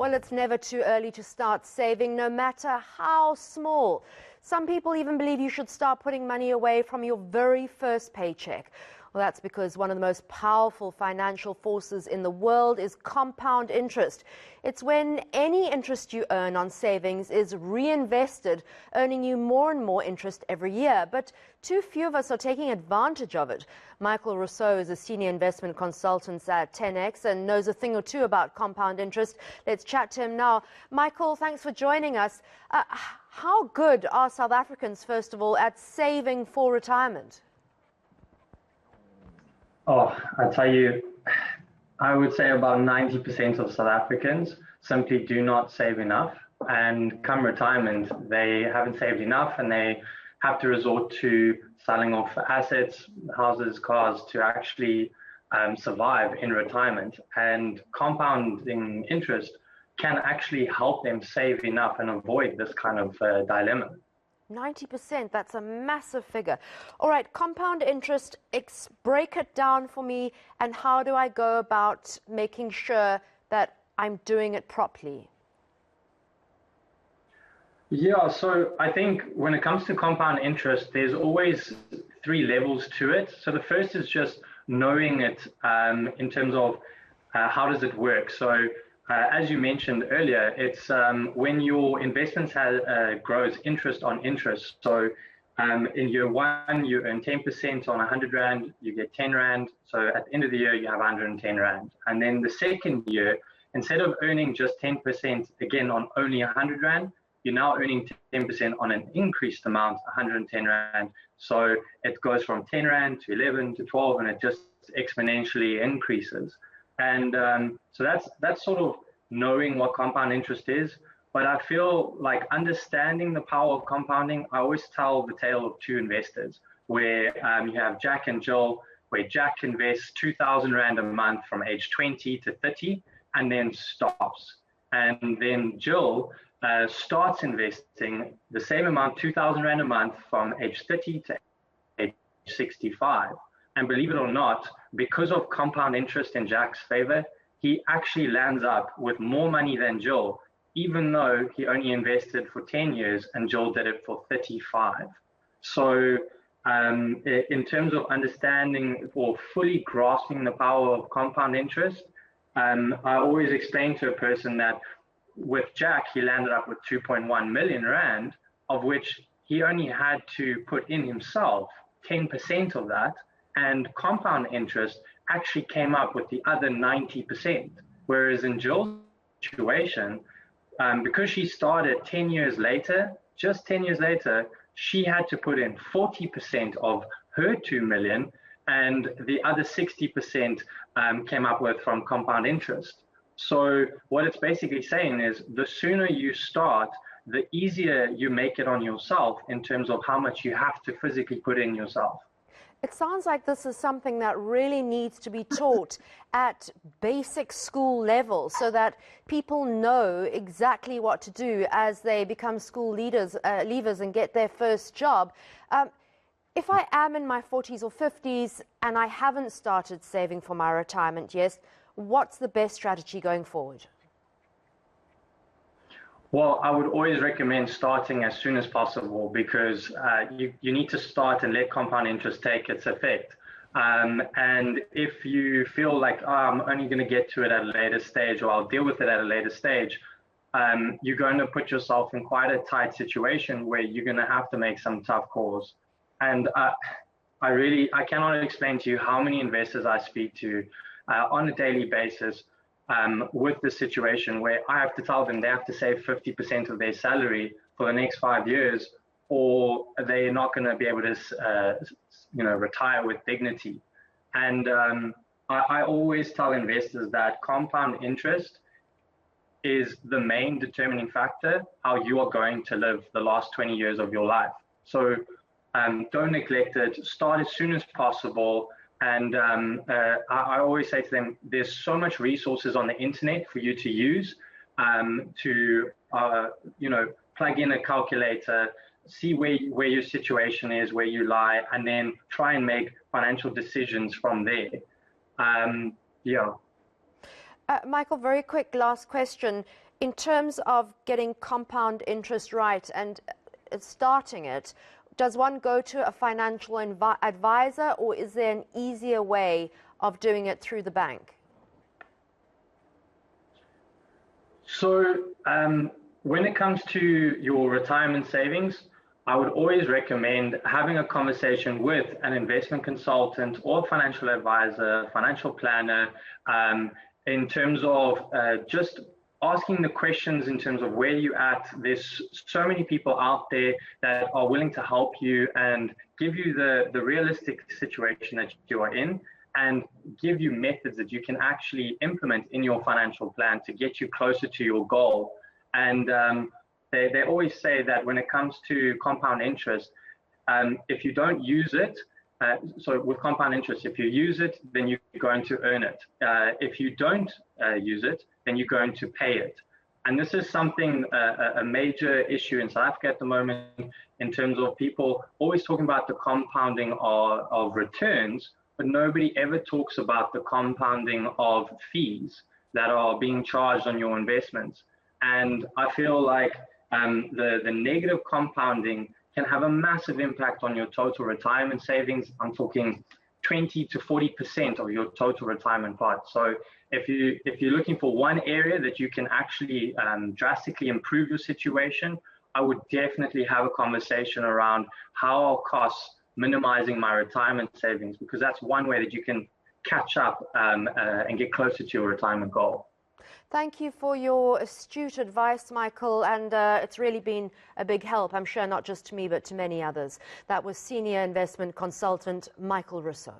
Well, it's never too early to start saving, no matter how small. Some people even believe you should start putting money away from your very first paycheck. Well, that's because one of the most powerful financial forces in the world is compound interest. It's when any interest you earn on savings is reinvested, earning you more and more interest every year. But too few of us are taking advantage of it. Michael Rossouw is a senior investment consultant at 10X and knows a thing or two about compound interest. Let's chat to him now. Michael, thanks for joining us. How good are South Africans, first of all, at saving for retirement? Oh, I tell you, I would say about 90% of South Africans simply do not save enough. And come retirement, they haven't saved enough and they have to resort to selling off assets, houses, cars to actually survive in retirement. And compounding interest can actually help them save enough and avoid this kind of dilemma. 90%, that's a massive figure. All right, compound interest, break it down for me, and how do I go about making sure that I'm doing it properly? Yeah, so I think when it comes to compound interest, there's always three levels to it. So the first is just knowing it in terms of how does it work. So as you mentioned earlier, it's when your investments grows interest on interest. So in year one, you earn 10% on 100 Rand, you get 10 Rand. So at the end of the year, you have 110 Rand. And then the second year, instead of earning just 10% again on only 100 Rand, you're now earning 10% on an increased amount, 110 Rand. So it goes from 10 Rand to 11 to 12, and it just exponentially increases. And so that's sort of knowing what compound interest is. But I feel like understanding the power of compounding, I always tell the tale of two investors, where you have Jack and Jill, where Jack invests 2,000 Rand a month from age 20 to 30 and then stops. And then Jill starts investing the same amount, 2,000 Rand a month from age 30 to age 65. And believe it or not, because of compound interest in Jack's favor, he actually lands up with more money than Jill, even though he only invested for 10 years and Jill did it for 35. So in terms of understanding or fully grasping the power of compound interest, I always explain to a person that with Jack, he landed up with 2.1 million Rand, of which he only had to put in himself 10% of that, and compound interest actually came up with the other 90%. Whereas in Jill's situation, because she started 10 years later, just 10 years later, she had to put in 40% of her 2 million, and the other 60% came up with from compound interest. So what it's basically saying is the sooner you start, the easier you make it on yourself in terms of how much you have to physically put in yourself. It sounds like this is something that really needs to be taught at basic school level so that people know exactly what to do as they become school leavers and get their first job. If I am in my 40s or 50s and I haven't started saving for my retirement yet, what's the best strategy going forward? Well, I would always recommend starting as soon as possible because you need to start and let compound interest take its effect. And if you feel like, oh, I'm only going to get to it at a later stage, or I'll deal with it at a later stage, you're going to put yourself in quite a tight situation where you're going to have to make some tough calls. And I cannot explain to you how many investors I speak to on a daily basis with the situation where I have to tell them they have to save 50% of their salary for the next 5 years, or they're not going to be able to, retire with dignity. And I always tell investors that compound interest is the main determining factor how you are going to live the last 20 years of your life. So don't neglect it. Start as soon as possible. And I always say to them, there's so much resources on the internet for you to use to plug in a calculator, see where your situation is, where you lie, and then try and make financial decisions from there. Michael, very quick last question. In terms of getting compound interest right and starting it, does one go to a financial advisor, or is there an easier way of doing it through the bank? So when it comes to your retirement savings, I would always recommend having a conversation with an investment consultant or financial advisor, financial planner, in terms of just asking the questions in terms of where you're at. There's so many people out there that are willing to help you and give you the realistic situation that you are in, and give you methods that you can actually implement in your financial plan to get you closer to your goal. And they always say that when it comes to compound interest, if you don't use it, so with compound interest, if you use it, then you're going to earn it. If you don't use it, then you're going to pay it. And this is something, a major issue in South Africa at the moment, in terms of people always talking about the compounding of returns, but nobody ever talks about the compounding of fees that are being charged on your investments. And I feel like the negative compounding can have a massive impact on your total retirement savings. I'm talking 20 to 40% of your total retirement pot. So if you're looking for one area that you can actually drastically improve your situation, I would definitely have a conversation around how I'll cost minimizing my retirement savings, because that's one way that you can catch up and get closer to your retirement goal. Thank you for your astute advice, Michael, and it's really been a big help, I'm sure, not just to me, but to many others. That was Senior Investment Consultant Michael Rossouw.